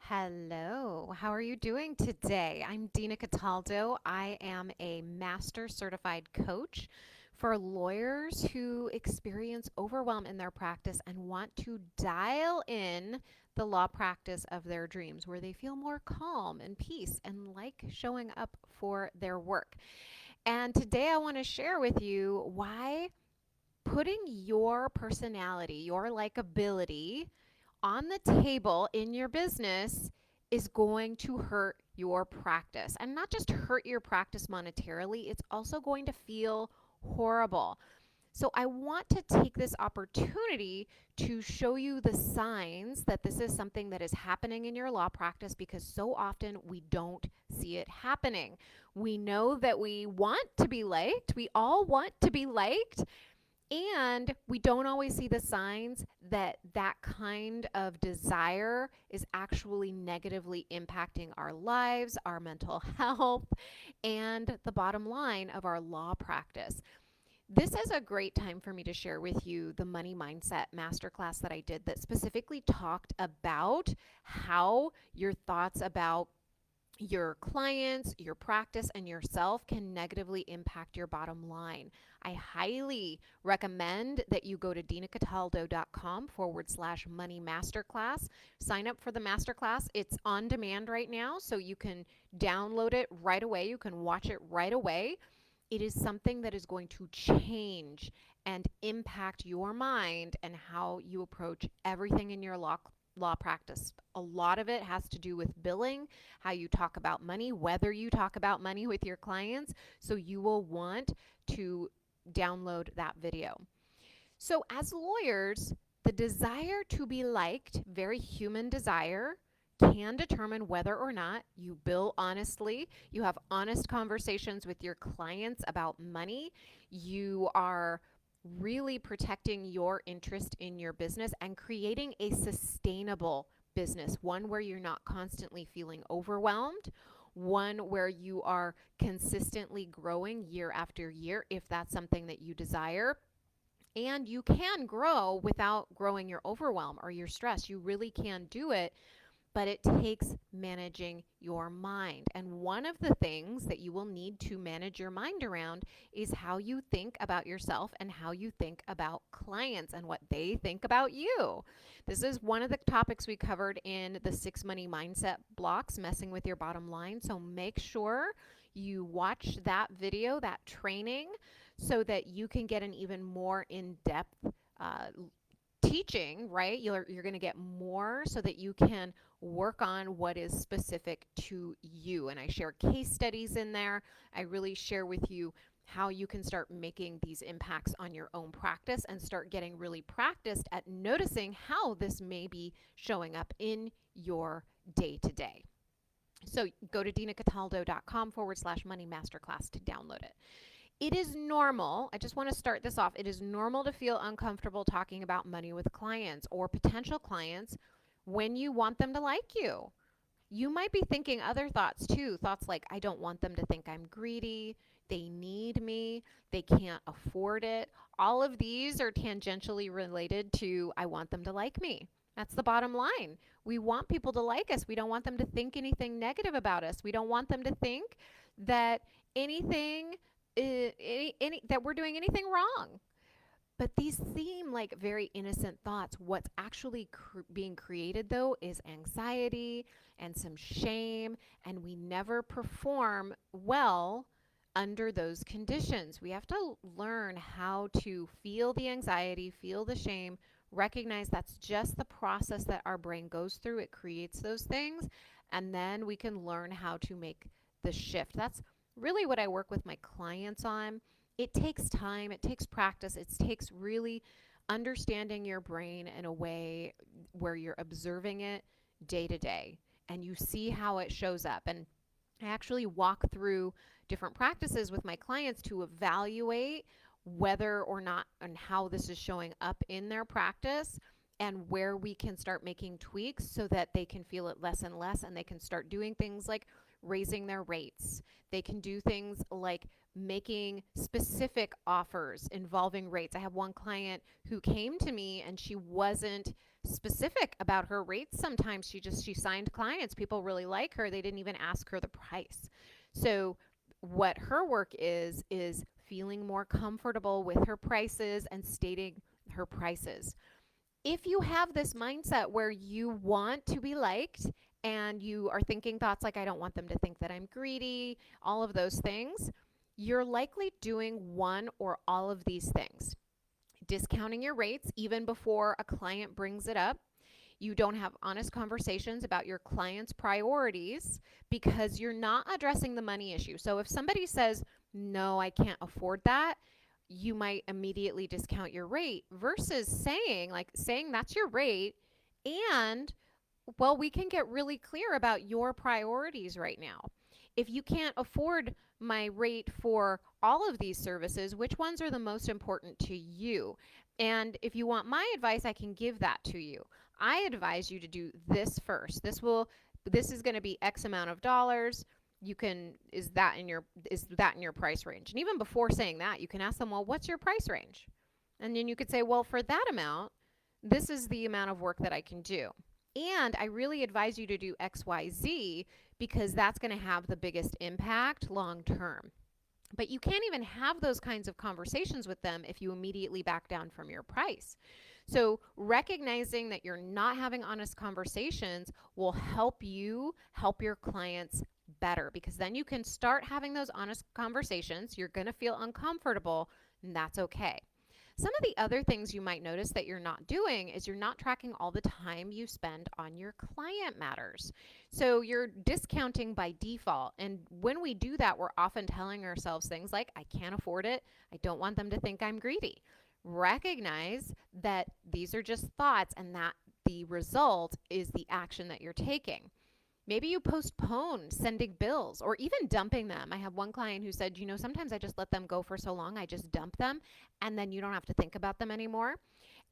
Hello, how are you doing today? I'm Dina Cataldo. I am a master certified coach for lawyers who experience overwhelm in their practice and want to dial in the law practice of their dreams where they feel more calm and peace and like showing up for their work. And today I want to share with you why putting your personality, your likability, on the table in your business is going to hurt your practice. And not just hurt your practice monetarily, it's also going to feel horrible. So, I want to take this opportunity to show you the signs that this is something that is happening in your law practice because so often we don't see it happening. We know that we want to be liked, we all want to be liked, and we don't always see the signs that that kind of desire is actually negatively impacting our lives, our mental health, and the bottom line of our law practice. This is a great time for me to share with you the money mindset masterclass that I did that specifically talked about how your thoughts about your clients, your practice, and yourself can negatively impact your bottom line. I highly recommend that you go to dinacataldo.com/money masterclass. Sign up for the masterclass. It's on demand right now, so you can download it right away. You can watch it right away. It is something that is going to change and impact your mind and how you approach everything in your law practice. A lot of it has to do with billing, how you talk about money, whether you talk about money with your clients. So you will want to download that video. So, as lawyers, the desire to be liked, very human desire, can determine whether or not you bill honestly, you have honest conversations with your clients about money, you are really protecting your interest in your business and creating a sustainable business, one where you're not constantly feeling overwhelmed, one where you are consistently growing year after year if that's something that you desire. And you can grow without growing your overwhelm or your stress. You really can do it, but it takes managing your mind. And one of the things that you will need to manage your mind around is how you think about yourself and how you think about clients and what they think about you. This is one of the topics we covered in the 6 money mindset blocks, messing with your bottom line. So make sure you watch that video, that training, so that you can get an even more in-depth uh, teaching, right? You're going to get more so that you can work on what is specific to you. And I share case studies in there. I really share with you how you can start making these impacts on your own practice and start getting really practiced at noticing how this may be showing up in your day to day. So go to dinacataldo.com/money masterclass to download it. It is normal, I just want to start this off. It is normal to feel uncomfortable talking about money with clients or potential clients when you want them to like you. You might be thinking other thoughts too. Thoughts like, I don't want them to think I'm greedy. They need me. They can't afford it. All of these are tangentially related to, I want them to like me. That's the bottom line. We want people to like us. We don't want them to think anything negative about us. We don't want them to think that anything, that we're doing anything wrong. But these seem like very innocent thoughts. What's actually being created, though, is anxiety and some shame, and we never perform well under those conditions. We have to learn how to feel the anxiety, feel the shame, recognize that's just the process that our brain goes through. It creates those things, and then we can learn how to make the shift. That's really what I work with my clients on. It takes time, it takes practice, it takes really understanding your brain in a way where you're observing it day to day and you see how it shows up. And I actually walk through different practices with my clients to evaluate whether or not and how this is showing up in their practice and where we can start making tweaks so that they can feel it less and less and they can start doing things like raising their rates. They can do things like making specific offers involving rates. I have one client who came to me and she wasn't specific about her rates. Sometimes she signed clients. People really like her. They didn't even ask her the price. So what her work is feeling more comfortable with her prices and stating her prices. If you have this mindset where you want to be liked and you are thinking thoughts like, I don't want them to think that I'm greedy, all of those things, you're likely doing one or all of these things. Discounting your rates even before a client brings it up. You don't have honest conversations about your client's priorities because you're not addressing the money issue. So if somebody says, no, I can't afford that, you might immediately discount your rate versus saying that's your rate and well, we can get really clear about your priorities right now. If you can't afford my rate for all of these services, which ones are the most important to you? And if you want my advice, I can give that to you. I advise you to do this first. This is going to be X amount of dollars. You can is that in your price range? And even before saying that, you can ask them, well, what's your price range? And then you could say, well, for that amount, this is the amount of work that I can do. And I really advise you to do XYZ because that's going to have the biggest impact long term. But you can't even have those kinds of conversations with them if you immediately back down from your price. So recognizing that you're not having honest conversations will help you help your clients better because then you can start having those honest conversations. You're going to feel uncomfortable, and that's okay. Some of the other things you might notice that you're not doing is you're not tracking all the time you spend on your client matters. So you're discounting by default. And when we do that, we're often telling ourselves things like, I can't afford it. I don't want them to think I'm greedy. Recognize that these are just thoughts and that the result is the action that you're taking. Maybe you postpone sending bills or even dumping them. I have one client who said, sometimes I just let them go for so long, I just dump them, and then you don't have to think about them anymore.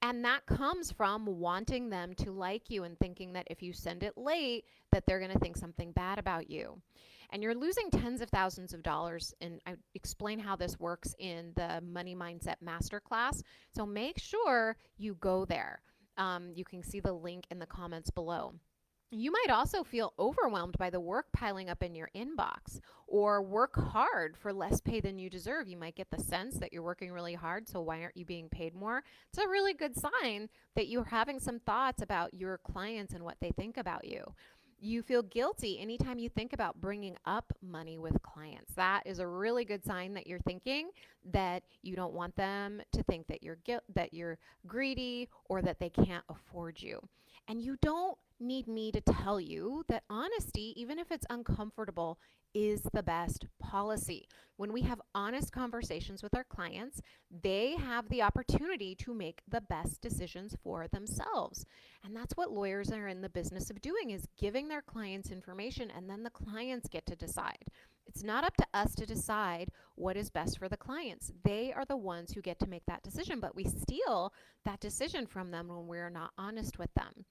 And that comes from wanting them to like you and thinking that if you send it late, that they're going to think something bad about you. And you're losing tens of thousands of dollars. And I explain how this works in the Money Mindset Masterclass. So make sure you go there. You can see the link in the comments below. You might also feel overwhelmed by the work piling up in your inbox or work hard for less pay than you deserve. You might get the sense that you're working really hard, so why aren't you being paid more? It's a really good sign that you're having some thoughts about your clients and what they think about you. You feel guilty anytime you think about bringing up money with clients. That is a really good sign that you're thinking that you don't want them to think that you're greedy or that they can't afford you. And you don't need me to tell you that honesty, even if it's uncomfortable, is the best policy. When we have honest conversations with our clients, they have the opportunity to make the best decisions for themselves. And that's what lawyers are in the business of doing, is giving their clients information and then the clients get to decide. It's not up to us to decide what is best for the clients. They are the ones who get to make that decision, but we steal that decision from them when we're not honest with them.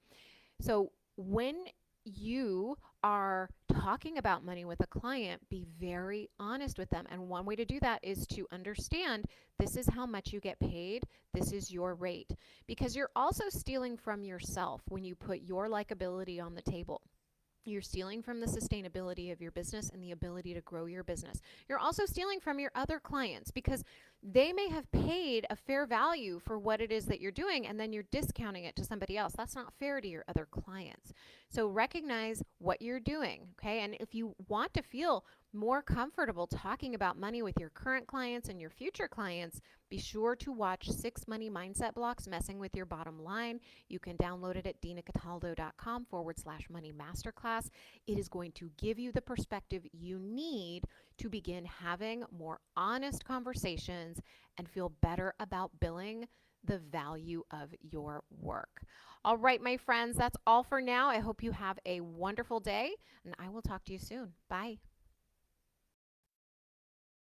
So when you are talking about money with a client, be very honest with them. And one way to do that is to understand this is how much you get paid. This is your rate. Because you're also stealing from yourself when you put your likability on the table. You're stealing from the sustainability of your business and the ability to grow your business. You're also stealing from your other clients because they may have paid a fair value for what it is that you're doing, and then you're discounting it to somebody else. That's not fair to your other clients. So recognize what you're doing, okay? And if you want to feel more comfortable talking about money with your current clients and your future clients, be sure to watch 6 Money Mindset Blocks, Messing with Your Bottom Line. You can download it at dinacataldo.com/money masterclass. It is going to give you the perspective you need to begin having more honest conversations and feel better about billing the value of your work. All right, my friends, that's all for now. I hope you have a wonderful day, and I will talk to you soon. Bye.